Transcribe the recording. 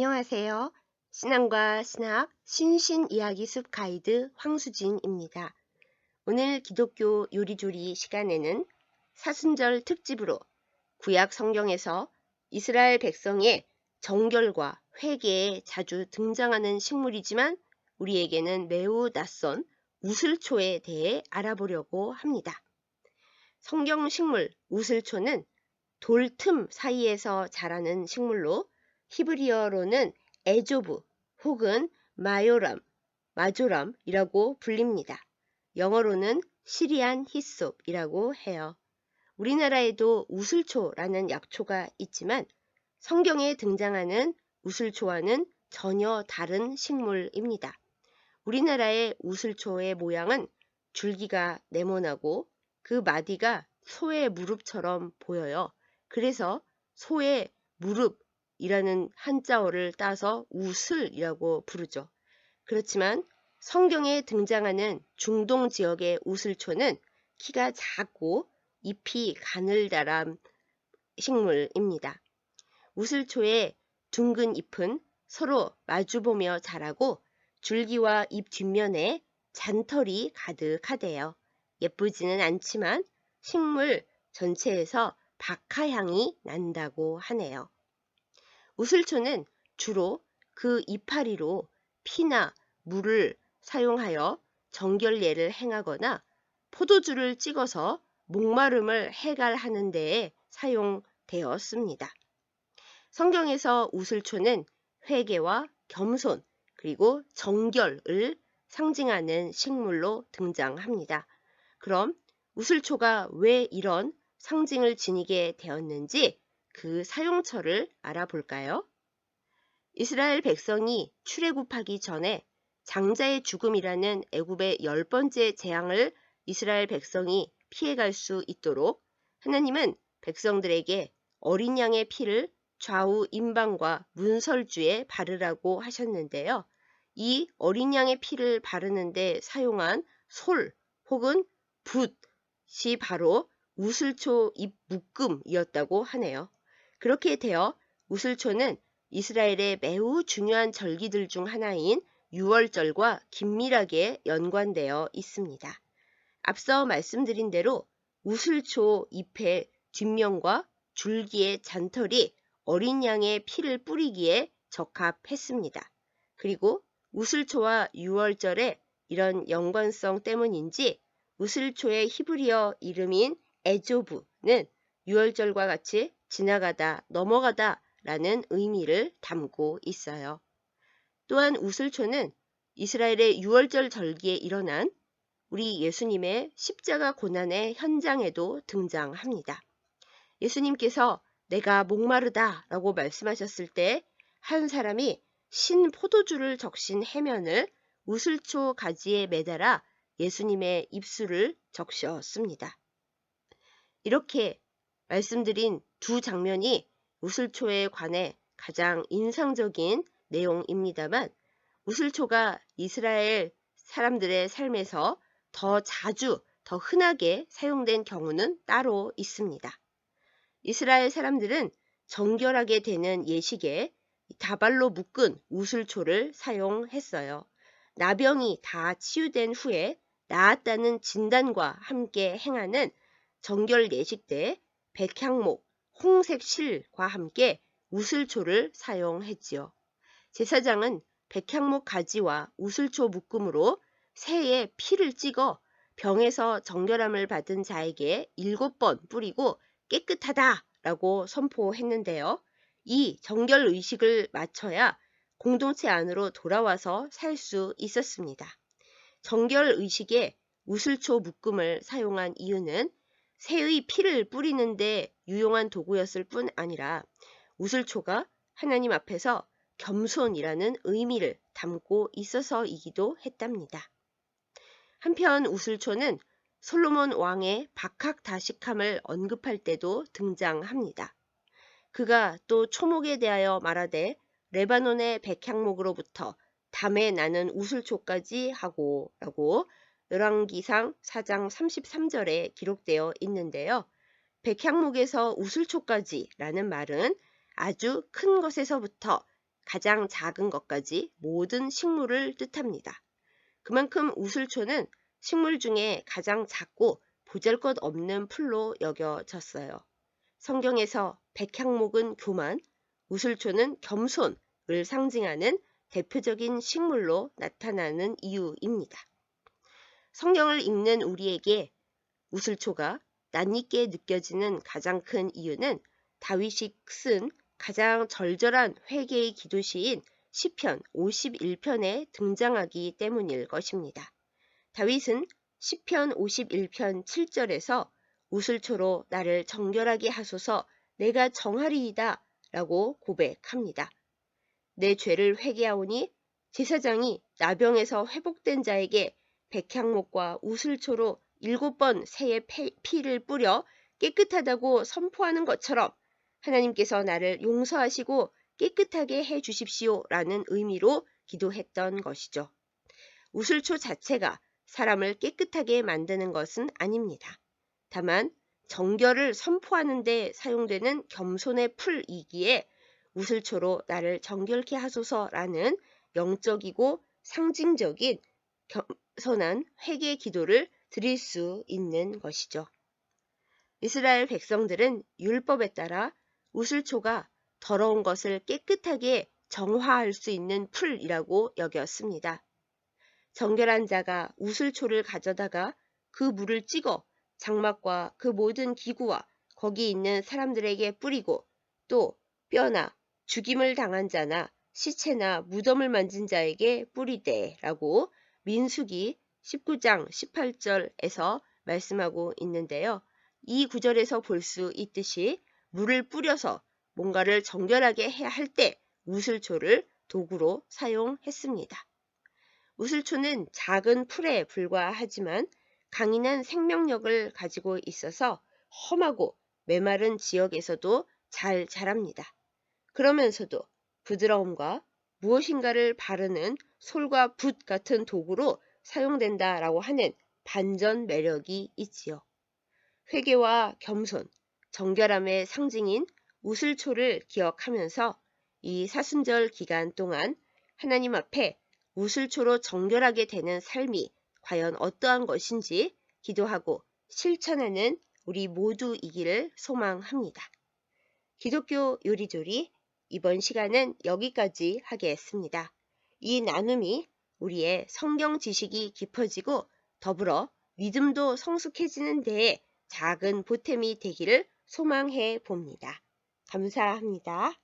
안녕하세요. 신앙과 신학 신신 이야기 숲 가이드 황수진입니다. 오늘 기독교 요리조리 시간에는 사순절 특집으로 구약 성경에서 이스라엘 백성의 정결과 회개에 자주 등장하는 식물이지만 우리에게는 매우 낯선 우슬초에 대해 알아보려고 합니다. 성경 식물 우슬초는 돌 틈 사이에서 자라는 식물로 히브리어로는 에조브 혹은 마조람이라고 불립니다. 영어로는 시리안 히솝이라고 해요. 우리나라에도 우슬초라는 약초가 있지만 성경에 등장하는 우슬초와는 전혀 다른 식물입니다. 우리나라의 우슬초의 모양은 줄기가 네모나고 그 마디가 소의 무릎처럼 보여요. 그래서 소의 무릎이라는 한자어를 따서 우슬이라고 부르죠. 그렇지만 성경에 등장하는 중동 지역의 우슬초는 키가 작고 잎이 가늘다란 식물입니다. 우슬초의 둥근 잎은 서로 마주보며 자라고 줄기와 잎 뒷면에 잔털이 가득하대요. 예쁘지는 않지만 식물 전체에서 박하향이 난다고 하네요. 우슬초는 주로 그 이파리로 피나 물을 사용하여 정결례를 행하거나 포도주를 찍어서 목마름을 해갈하는 데에 사용되었습니다. 성경에서 우슬초는 회개와 겸손 그리고 정결을 상징하는 식물로 등장합니다. 그럼 우슬초가 왜 이런 상징을 지니게 되었는지 그 사용처를 알아볼까요? 이스라엘 백성이 출애굽하기 전에 장자의 죽음이라는 애굽의 10번째 재앙을 이스라엘 백성이 피해갈 수 있도록 하나님은 백성들에게 어린 양의 피를 좌우 임방과 문설주에 바르라고 하셨는데요. 이 어린 양의 피를 바르는데 사용한 솔 혹은 붓이 바로 우슬초 잎 묶음이었다고 하네요. 그렇게 되어 우슬초는 이스라엘의 매우 중요한 절기들 중 하나인 유월절과 긴밀하게 연관되어 있습니다. 앞서 말씀드린 대로 우슬초 잎의 뒷면과 줄기의 잔털이 어린 양의 피를 뿌리기에 적합했습니다. 그리고 우슬초와 유월절의 이런 연관성 때문인지 우슬초의 히브리어 이름인 에조브는 유월절과 같이 지나가다, 넘어가다 라는 의미를 담고 있어요. 또한 우슬초는 이스라엘의 유월절 절기에 일어난 우리 예수님의 십자가 고난의 현장에도 등장합니다. 예수님께서 내가 목마르다 라고 말씀하셨을 때 한 사람이 신 포도주를 적신 해면을 우슬초 가지에 매달아 예수님의 입술을 적셨습니다. 이렇게 말씀드린 두 장면이 우슬초에 관해 가장 인상적인 내용입니다만 우슬초가 이스라엘 사람들의 삶에서 더 자주, 더 흔하게 사용된 경우는 따로 있습니다. 이스라엘 사람들은 정결하게 되는 예식에 다발로 묶은 우슬초를 사용했어요. 나병이 다 치유된 후에 나았다는 진단과 함께 행하는 정결 예식 때 백향목, 홍색 실과 함께 우슬초를 사용했지요. 제사장은 백향목 가지와 우슬초 묶음으로 새에 피를 찍어 병에서 정결함을 받은 자에게 7번 뿌리고 깨끗하다 라고 선포했는데요. 이 정결 의식을 마쳐야 공동체 안으로 돌아와서 살 수 있었습니다. 정결 의식에 우슬초 묶음을 사용한 이유는 새의 피를 뿌리는데 유용한 도구였을 뿐 아니라 우슬초가 하나님 앞에서 겸손이라는 의미를 담고 있어서이기도 했답니다. 한편 우슬초는 솔로몬 왕의 박학다식함을 언급할 때도 등장합니다. 그가 또 초목에 대하여 말하되 레바논의 백향목으로부터 담에 나는 우슬초까지 하고 라고 열왕기상 4장 33절에 기록되어 있는데요. 백향목에서 우슬초까지 라는 말은 아주 큰 것에서부터 가장 작은 것까지 모든 식물을 뜻합니다. 그만큼 우슬초는 식물 중에 가장 작고 보잘것없는 풀로 여겨졌어요. 성경에서 백향목은 교만, 우슬초는 겸손을 상징하는 대표적인 식물로 나타나는 이유입니다. 성경을 읽는 우리에게 우슬초가 낯익게 느껴지는 가장 큰 이유는 다윗이 쓴 가장 절절한 회개의 기도시인 시편 51편에 등장하기 때문일 것입니다. 다윗은 시편 51편 7절에서 우슬초로 나를 정결하게 하소서 내가 정하리이다 라고 고백합니다. 내 죄를 회개하오니 제사장이 나병에서 회복된 자에게 백향목과 우슬초로 7번 새의 피를 뿌려 깨끗하다고 선포하는 것처럼 하나님께서 나를 용서하시고 깨끗하게 해 주십시오 라는 의미로 기도했던 것이죠. 우슬초 자체가 사람을 깨끗하게 만드는 것은 아닙니다. 다만 정결을 선포하는 데 사용되는 겸손의 풀이기에 우슬초로 나를 정결케 하소서라는 영적이고 상징적인 겸손한 회개 기도를 드릴 수 있는 것이죠. 이스라엘 백성들은 율법에 따라 우슬초가 더러운 것을 깨끗하게 정화할 수 있는 풀이라고 여겼습니다. 정결한 자가 우슬초를 가져다가 그 물을 찍어 장막과 그 모든 기구와 거기 있는 사람들에게 뿌리고 또 뼈나 죽임을 당한 자나 시체나 무덤을 만진 자에게 뿌리되 라고 민수기 19장 18절에서 말씀하고 있는데요. 이 구절에서 볼 수 있듯이 물을 뿌려서 뭔가를 정결하게 해야 할 때 우슬초를 도구로 사용했습니다. 우슬초는 작은 풀에 불과하지만 강인한 생명력을 가지고 있어서 험하고 메마른 지역에서도 잘 자랍니다. 그러면서도 부드러움과 무엇인가를 바르는 솔과 붓 같은 도구로 사용된다라고 하는 반전 매력이 있지요. 회개와 겸손, 정결함의 상징인 우슬초를 기억하면서 이 사순절 기간 동안 하나님 앞에 우슬초로 정결하게 되는 삶이 과연 어떠한 것인지 기도하고 실천하는 우리 모두이기를 소망합니다. 기독교 요리조리 이번 시간은 여기까지 하겠습니다. 이 나눔이 우리의 성경 지식이 깊어지고 더불어 믿음도 성숙해지는 데에 작은 보탬이 되기를 소망해 봅니다. 감사합니다.